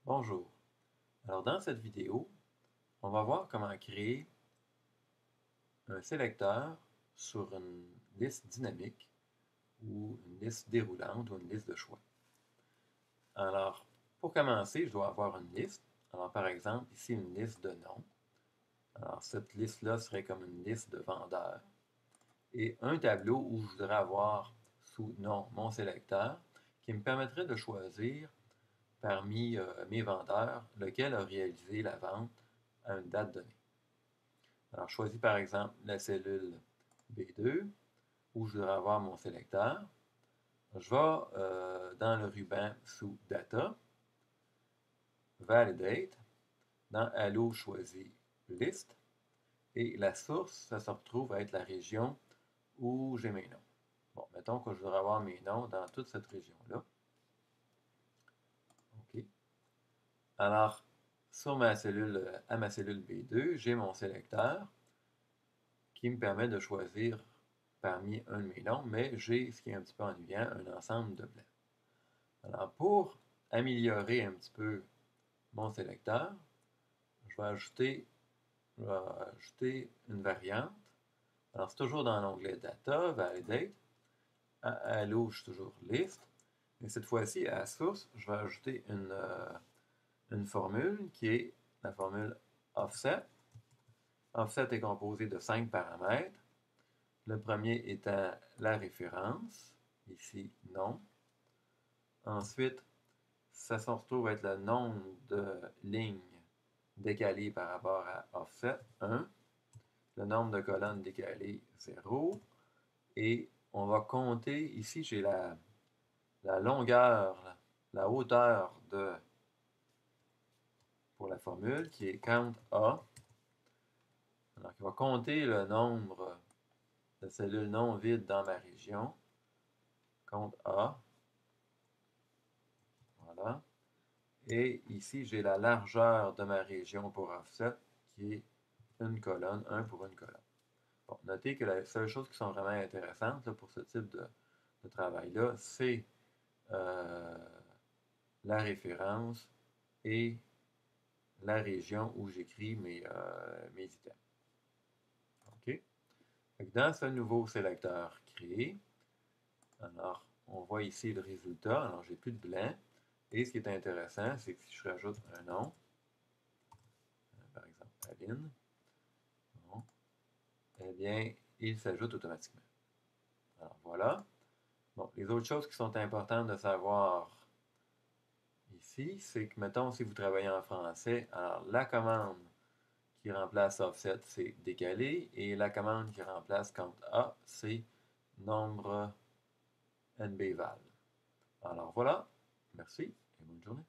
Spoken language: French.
Bonjour. Alors dans cette vidéo, on va voir comment créer un sélecteur sur une liste dynamique ou une liste déroulante ou une liste de choix. Alors, pour commencer, je dois avoir une liste. Alors par exemple, ici une liste de noms. Alors cette liste-là serait comme une liste de vendeurs. Et un tableau où je voudrais avoir sous nom mon sélecteur qui me permettrait de choisir parmi mes vendeurs lequel a réalisé la vente à une date donnée. Alors, je choisis par exemple la cellule B2 où je voudrais avoir mon sélecteur. Je vais dans le ruban sous Data, Validate. Dans Allo, je choisis List. Et la source, ça se retrouve à être la région où j'ai mes noms. Bon, mettons que je voudrais avoir mes noms dans toute cette région-là. OK. Alors, à ma cellule B2, j'ai mon sélecteur qui me permet de choisir parmi un de mes noms, mais j'ai, ce qui est un petit peu ennuyant, un ensemble de blancs. Alors, pour améliorer un petit peu mon sélecteur, je vais ajouter une variante. Alors, c'est toujours dans l'onglet Data, Validate. À Allo, je suis toujours List. Mais cette fois-ci, à la source, je vais ajouter une formule qui est la formule Offset. Offset est composé de 5 paramètres. Le premier étant la référence, ici nom. Ensuite, ça se retrouve être le nombre de lignes décalées par rapport à offset 1, le nombre de colonnes décalées 0, et on va compter, ici j'ai la longueur, la hauteur pour la formule qui est count A. Donc, il va compter le nombre de cellules non vides dans ma région, count A. Voilà. Et ici, j'ai la largeur de ma région pour offset qui est une colonne, 1 pour une colonne. Bon, notez que la seule chose qui sont vraiment intéressantes là, pour ce type de travail-là, c'est euh, la référence et la région où j'écris mes items. OK? Dans ce nouveau sélecteur créé, alors, on voit ici le résultat. Alors, j'ai plus de blanc. Et ce qui est intéressant, c'est que si je rajoute un nom, par exemple Aline, bon, eh bien, il s'ajoute automatiquement. Alors, voilà. Bon, les autres choses qui sont importantes de savoir ici, c'est que, mettons, si vous travaillez en français, alors la commande qui remplace offset, c'est décaler, et la commande qui remplace count A, c'est nombre NBval. Alors voilà, merci et bonne journée.